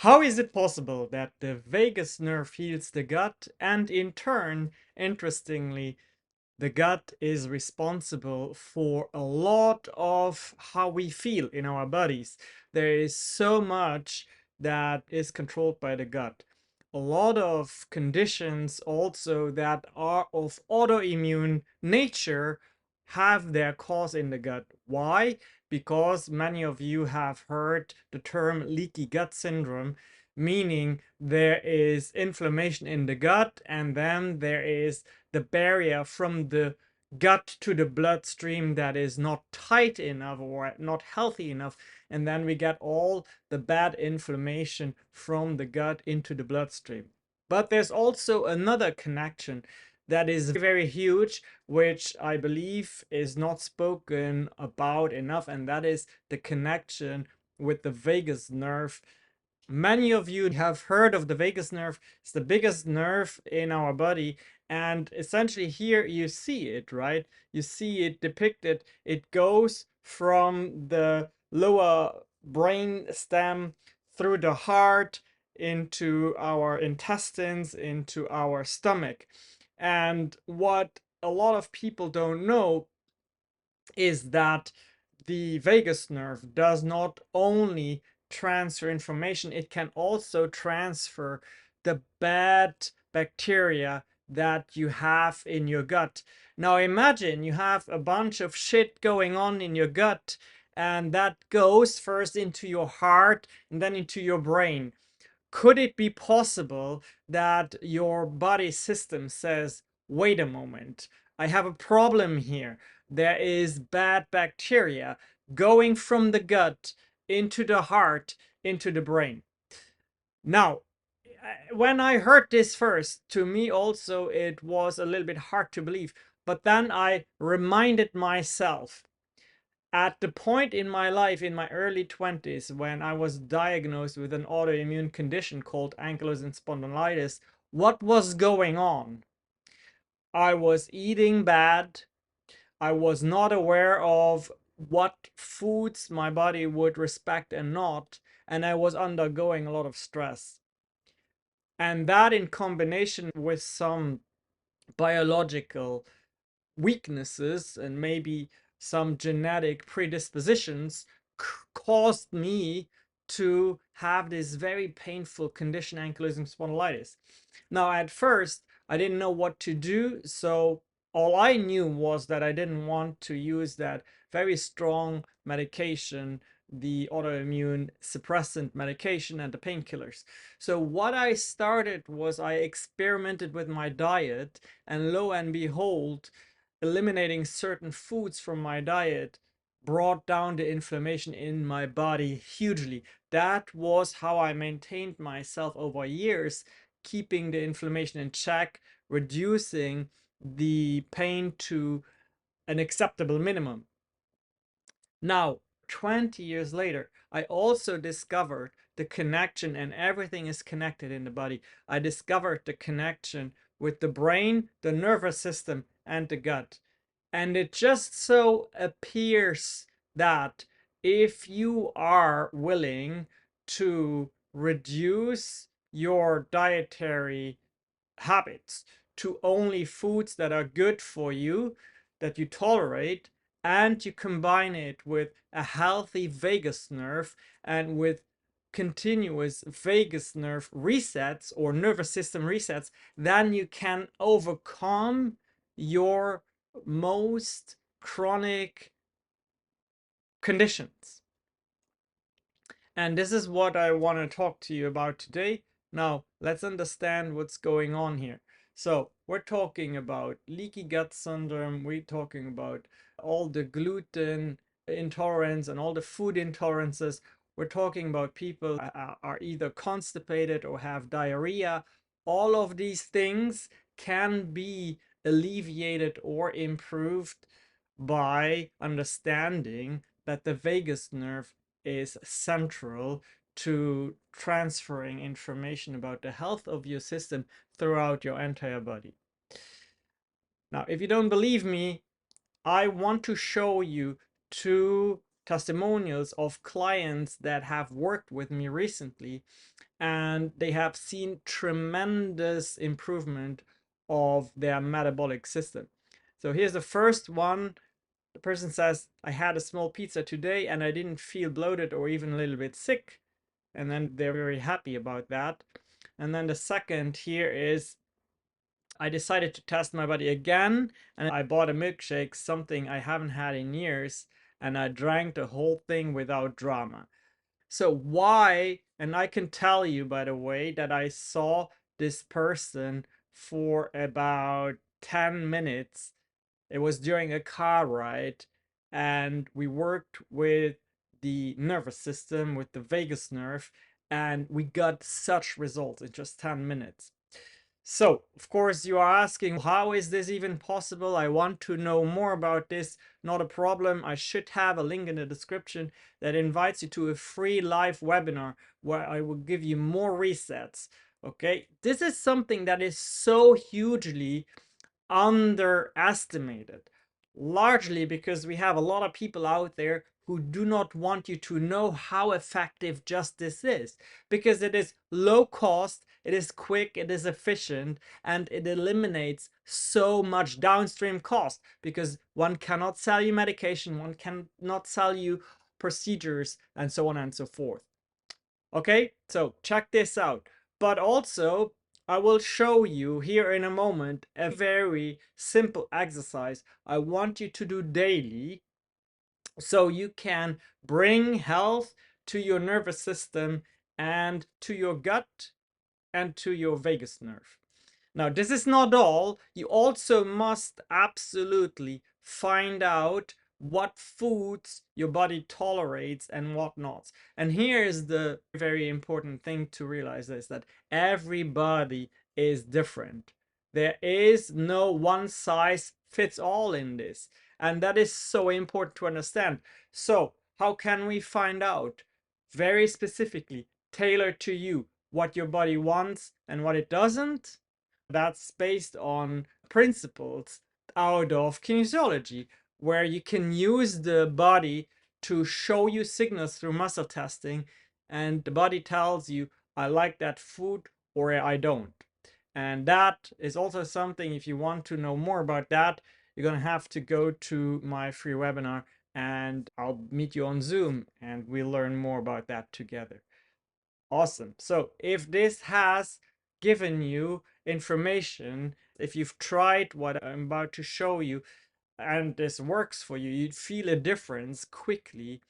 How is it possible that the vagus nerve heals the gut, and in turn, interestingly, the gut is responsible for a lot of how we feel in our bodies? There is so much that is controlled by the gut. A lot of conditions also that are of autoimmune nature have their cause in the gut. Why? Because many of you have heard the term leaky gut syndrome, meaning there is inflammation in the gut, and then there is the barrier from the gut to the bloodstream that is not tight enough or not healthy enough, and then we get all the bad inflammation from the gut into the bloodstream. But there's also another connection that is very huge, which I believe is not spoken about enough, and that is the connection with the vagus nerve. Many of you have heard of the vagus nerve. It's the biggest nerve in our body, and essentially here you see it, right? You see it depicted. It goes from the lower brain stem through the heart into our intestines, into our stomach. And what a lot of people don't know is that the vagus nerve does not only transfer information, it can also transfer the bad bacteria that you have in your gut. Now imagine you have a bunch of shit going on in your gut, and that goes first into your heart and then into your brain. Could it be possible that your body system says, wait a moment, I have a problem here. There is bad bacteria going from the gut into the heart, into the brain. Now, when I heard this first, to me also it was a little bit hard to believe. But then I reminded myself, at the point in my life, in my early 20s, when I was diagnosed with an autoimmune condition called ankylosing spondylitis, what was going on? I was eating bad. I was not aware of what foods my body would respect and not, and I was undergoing a lot of stress. And that, in combination with some biological weaknesses and maybe some genetic predispositions, caused me to have this very painful condition, ankylosing spondylitis. Now, at first, I didn't know what to do, so all I knew was that I didn't want to use that very strong medication, the autoimmune suppressant medication and the painkillers. So what I started was I experimented with my diet, and lo and behold, eliminating certain foods from my diet brought down the inflammation in my body hugely. That was how I maintained myself over years, keeping the inflammation in check, reducing the pain to an acceptable minimum. Now, 20 years later, I also discovered the connection, and everything is connected in the body. I discovered the connection with the brain, the nervous system, and the gut. And it just so appears that if you are willing to reduce your dietary habits to only foods that are good for you, that you tolerate, and you combine it with a healthy vagus nerve and with continuous vagus nerve resets or nervous system resets, then you can overcome your most chronic conditions. And this is what I want to talk to you about today. Now, let's understand what's going on here. So, we're talking about leaky gut syndrome, we're talking about all the gluten intolerance and all the food intolerances. We're talking about people are either constipated or have diarrhea. All of these things can be alleviated or improved by understanding that the vagus nerve is central to transferring information about the health of your system throughout your entire body. Now, if you don't believe me, I want to show you two testimonials of clients that have worked with me recently, and they have seen tremendous improvement of their metabolic system. So here's the first one. The person says, I had a small pizza today and I didn't feel bloated or even a little bit sick. And then they're very happy about that. And then the second here is, I decided to test my body again and I bought a milkshake, something I haven't had in years, and I drank the whole thing without drama. So why? And I can tell you, by the way, that I saw this person for about 10 minutes. It was during a car ride, and we worked with the nervous system, with the vagus nerve, and we got such results in just 10 minutes. So, of course, you are asking, how is this even possible? I want to know more about this. Not a problem. I should have a link in the description that invites you to a free live webinar where I will give you more resets. Okay, this is something that is so hugely underestimated, largely because we have a lot of people out there who do not want you to know how effective just this is, because it is low cost, it is quick, it is efficient, and it eliminates so much downstream cost, because one cannot sell you medication, one cannot sell you procedures, and so on and so forth. Okay, so check this out. But also, I will show you here in a moment a very simple exercise I want you to do daily so you can bring health to your nervous system and to your gut and to your vagus nerve. Now, this is not all. You also must absolutely find out what foods your body tolerates and what not. And here is the very important thing to realize, is that everybody is different. There is no one size fits all in this. And that is so important to understand. So how can we find out very specifically, tailored to you, what your body wants and what it doesn't? That's based on principles out of kinesiology, where you can use the body to show you signals through muscle testing, and the body tells you, I like that food or I don't. And that is also something, if you want to know more about that, you're going to have to go to my free webinar and I'll meet you on Zoom and we'll learn more about that together. Awesome. So if this has given you information, if you've tried what I'm about to show you and this works for you, you'd feel a difference quickly,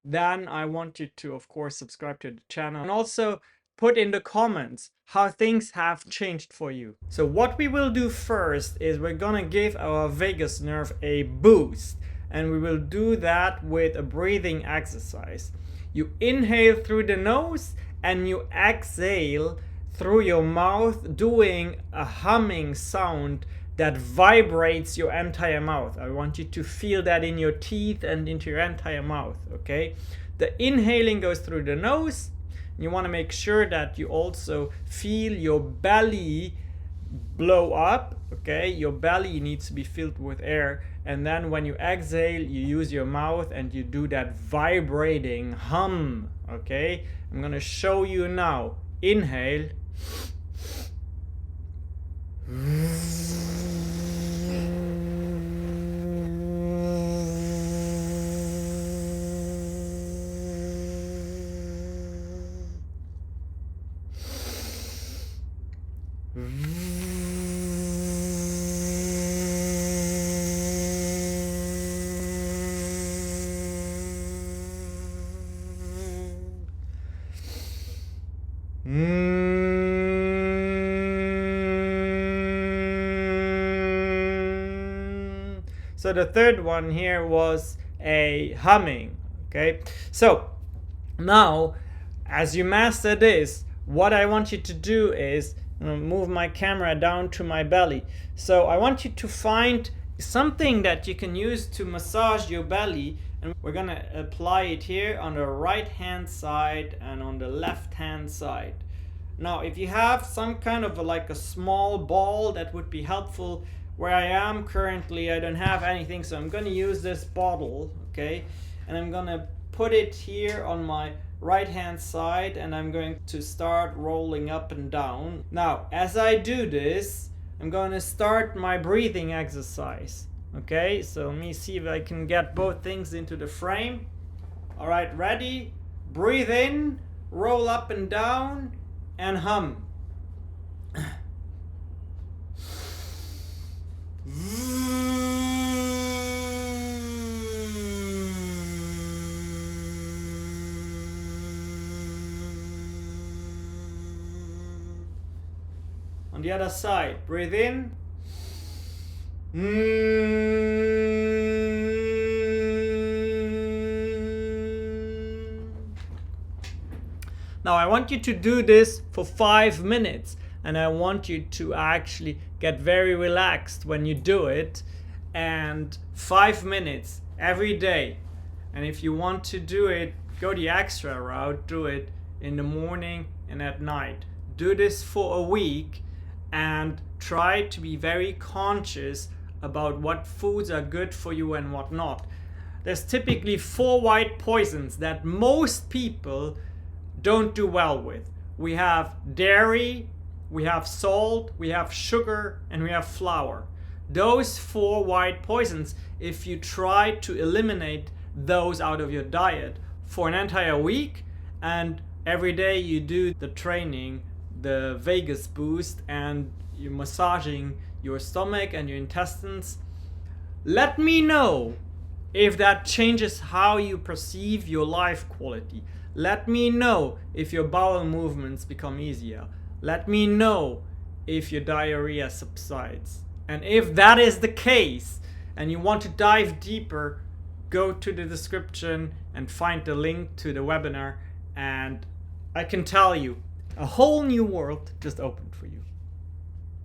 then I want you to, of course, subscribe to the channel and also put in the comments how things have changed for you. So what we will do first is we're gonna give our vagus nerve a boost, and we will do that with a breathing exercise. You inhale through the nose and you exhale through your mouth, doing a humming sound that vibrates your entire mouth. I want you to feel that in your teeth and into your entire mouth, okay? The inhaling goes through the nose. You want to make sure that you also feel your belly blow up, okay? Your belly needs to be filled with air. And then when you exhale, you use your mouth and you do that vibrating hum, okay? I'm going to show you now. Inhale. So the third one here was a humming, okay? So now, as you master this, what I want you to do is move my camera down to my belly. So I want you to find something that you can use to massage your belly, and we're gonna apply it here on the right hand side and on the left hand side. Now, if you have some kind of like a small ball, that would be helpful. Where I am currently, I don't have anything, so I'm going to use this bottle, okay? and I'm gonna put it here on my right hand side, and I'm going to start rolling up and down. Now, as I do this, I'm going to start my breathing exercise. Okay, so let me see if I can get both things into the frame. All right, ready? Breathe in, roll up and down, and hum. On the other side, breathe in. Now I want you to do this for 5 minutes, and I want you to actually get very relaxed when you do it, and 5 minutes every day. And if you want to do it, go the extra route, do it in the morning and at night. Do this for a week and try to be very conscious about what foods are good for you and what not. There's typically 4 white poisons that most people don't do well with. We have dairy, we have salt, we have sugar, and we have flour. Those 4 white poisons, if you try to eliminate those out of your diet for an entire week, and every day you do the training, the vagus boost, and you're massaging your stomach and your intestines, let me know if that changes how you perceive your life quality. Let me know if your bowel movements become easier. Let me know if your diarrhea subsides. And if that is the case and you want to dive deeper, go to the description and find the link to the webinar, and I can tell you a whole new world just opened for you.